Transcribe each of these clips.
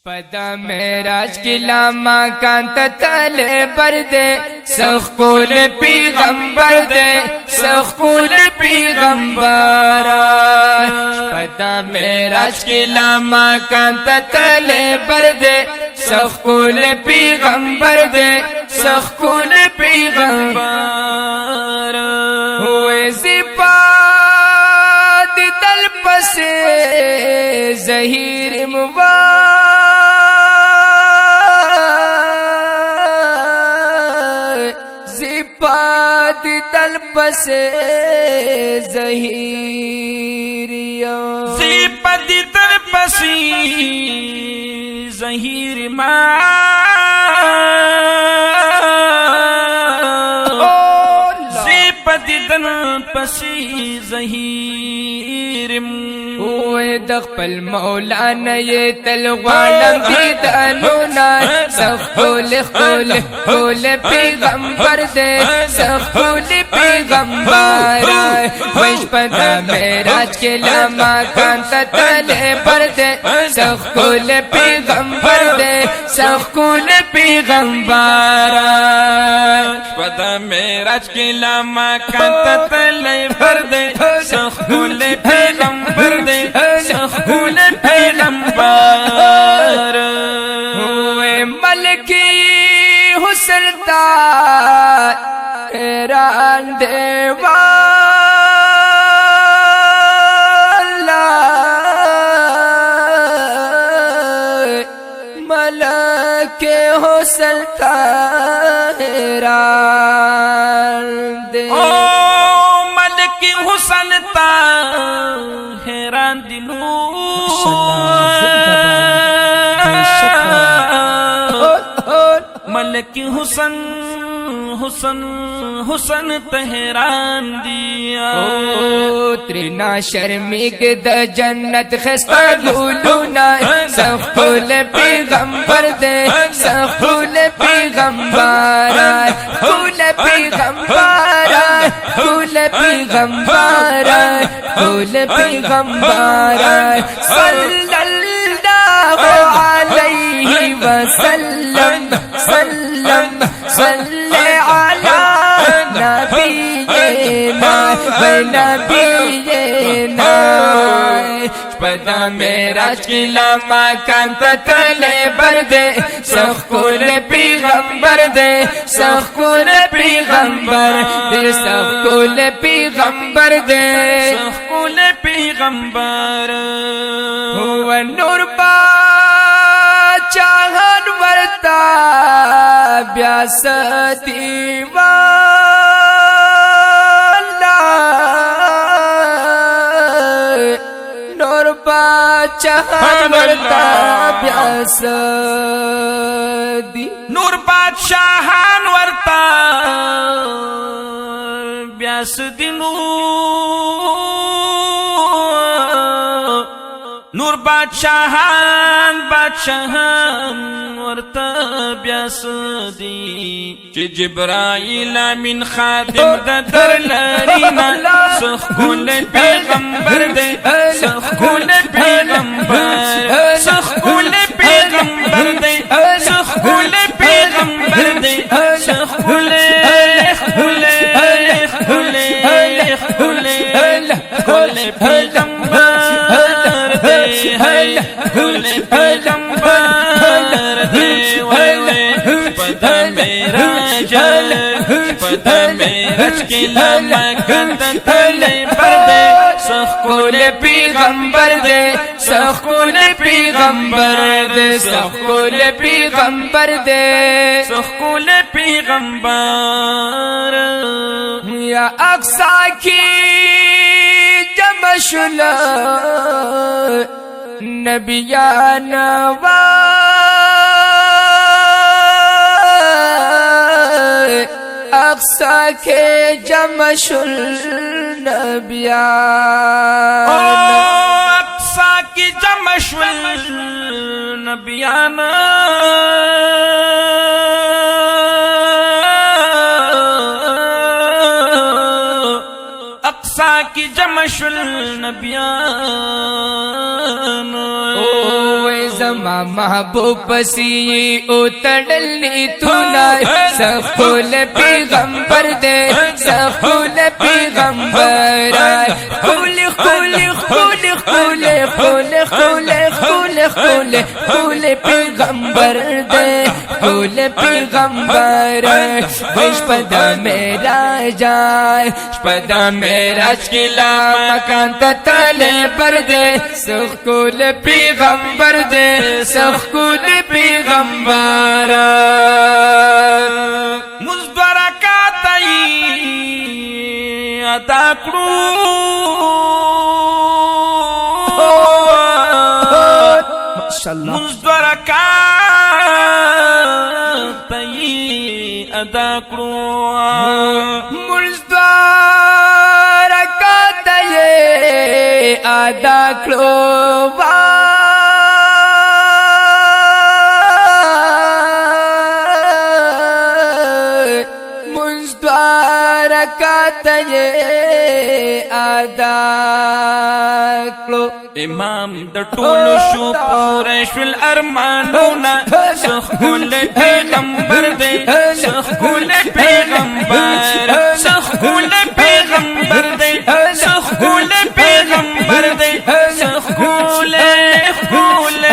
पदा मेराज की लामा कांत तले बरदे सखुल पैगंबर दे सखुल पैगंबर पदा मेराज की लामा कांत तले बरदे सखुल पैगंबर दे सखुल पैगंबर हुए सिपात दल पसे जहीर मुबा से ज़हीरिया ज़िपदी तरपसी ज़हीर माँ ज़िपदी तरपसी ज़हीर दखपल मौलाना ये तलवार दीदानुना सखुल खुल खुल पैगंबर दे सखुल पैगंबर पदा मेराज के लामा कांत तले पर दे सखुल पैगंबर दे सखुल पैगंबर पदा मेराज के लामा कांत तले पर दे सखुल पैगंबर दे सखुल पैगंबर हुए मलकी हुस्न तारान देवाला मलके हुस्न तारान दे मलकी हुस्न तारान दिलू मलकी हुसन हुसन हुसन तहरान दिया त्रिना शर्मिक द जन्नत खस्ता लूलूना सखुल पैगंबर दे सखुल पैगंबर खुल पैगंबर खुल पैगंबर खुल पैगंबर सल्लल्लाहु अलैहि वसल्लम सल्लम सल्ले अला नबीना व नबीना पदा मेराज की लामा कांत तले बरदे सखुल पैगंबर दे सखुल पैगंबर दे सखुल पैगंबर दे सखुल पैगंबर हुआ नूर बा चाहन वरता व्यास दीवाला नूर बा चाहन वरता व्यास दी नूर बादशाहान वर्ता व्यास दिनू नूर बादशाहान वर्ता व्यास दी जिब्राइल मिन खादिम दर लरीना सखुल पैगंबर दे सखुल पैगंबर सखुल पैगंबर दे सखुल पैगंबर दे सखुल खुले खुले खुले खुले पैगंबर दे खुले पैगंबर दे पदा मेराज के लामा कांत तले पर दे सखुल पैगंबर दे सखुल पैगंबर दे सखुल पैगंबर दे सखुल पैगंबर या अक्सा की जमशुल नबियाना अक्सा के जमशुल नबियाना अक्सा की जमशुल नबियाना अक्सा की जमशुल नबियाना زما محبوب پسی او تڑلنی تونای سخول پیغمبر دے سخول پیغمبر خول خول خول خول خول خول خول خول خول پیغمبر دے خول پیغمبر وش پدا میرا جائے پدا میرا چکلا مکان تتالے پر دے سخول پیغمبر دے سخول پیغمبر مزبرکات ادا کرو ماشاءاللہ مزبرکات ادا کرو مزدارکات ادا کرو مزدارکات ادا کرو امام د ټولو شو پوره شول ارمانونه سخول پیغمبر دی سخول پیغمبر سخول پیغمبر دی سخول پیغمبر دی سخول خول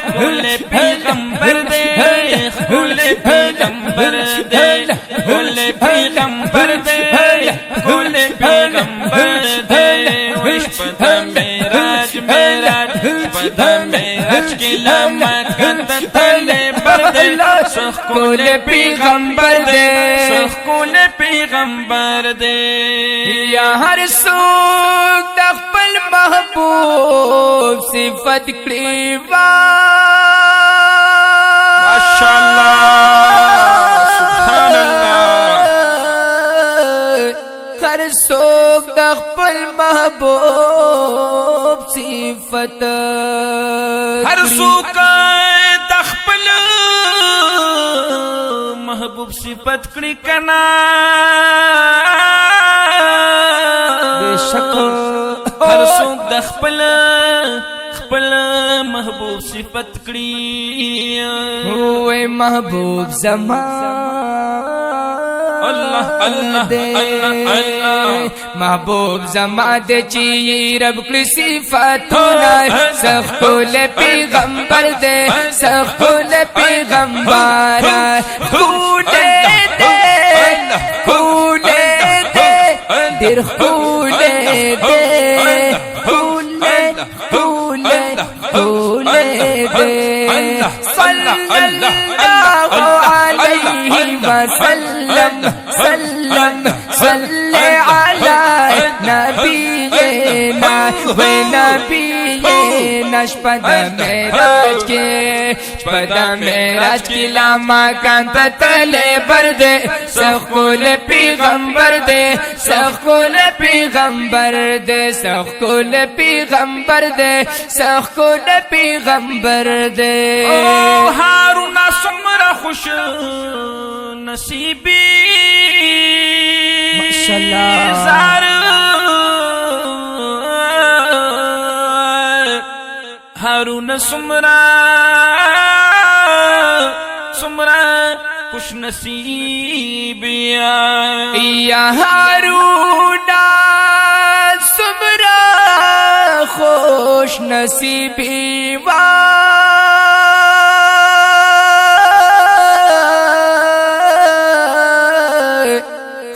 خول پیغمبر دی خول پیغمبر دی خول پیغمبر دی خول پیغمبر دی وش پتا میراج پتا میراج کی لمکن تتلے بردے سخول پیغمبر دے سخول پیغمبر دے یا ہر سوک دخپل محبوب صفت کلیوا ماشاءاللہ سبحان اللہ ہر سوک دخپل محبوب صفت ہر سوک دخپل محبوب صفت کڑی کنا بے شک ہر سوک دخپل خپل محبوب صفت کڑی ہوئے محبوب زمان اللہ اللہ اللہ اللہ محبوب زمان دے چی رب کلی صفاتونا سخول پیغمبر دے سخول پیغمبر خولے دے خولے دے دیر خولے دے خولے خولے خولے دے صلی اللہ علیہ وسلم سلم صلی علی نبینا و نبینا شپد میراج کے شپد میراج کی لاما کانتا تلے بردے سخول پیغمبر دے سخول پیغمبر دے سخول پیغمبر دے سخول پیغمبر دے هارون سمرا خوش نصیبی ماشاءاللہ زار هارون سمرا خوش نصیبی یا هارون سمرا خوش نصیبی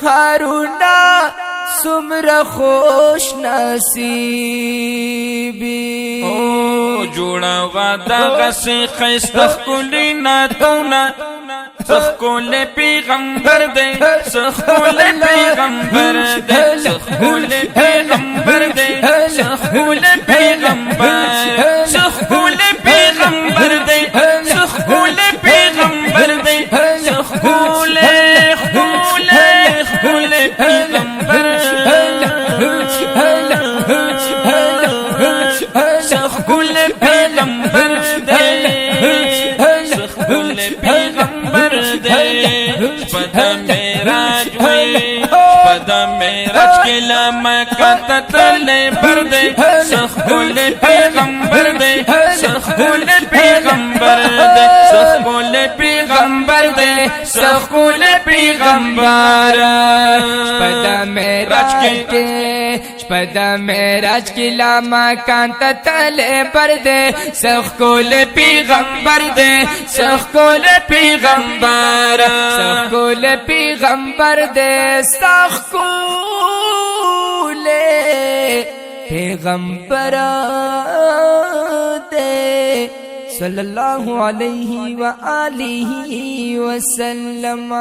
هارون سمرا خوش نصیبی جوڑا وعدہ غسی خیستخ کلی ناتونا سخول پیغمبر دے سخول پیغمبر دے سخول پیغمبر دے سخول پیغمبر سخول پیغمبر دے سخول پیغمبر دے سخول خول خول پیغمبر سخول پیغمبر دے سخول پیغمبر دے پدا میراج ہوئے پدا میراج کی لمکہ تتلے بردے سخول پیغمبر دے سخول پیغمبر دے سخول پیغمبر دے سخول پیغمبر شپدا میراج کی لمکان تتلے بردے سخول پیغمبر دے سخول پیغمبر سخول پیغمبر دے سخول پیغمبر دے صلی اللہ علیہ وآلہ وسلم.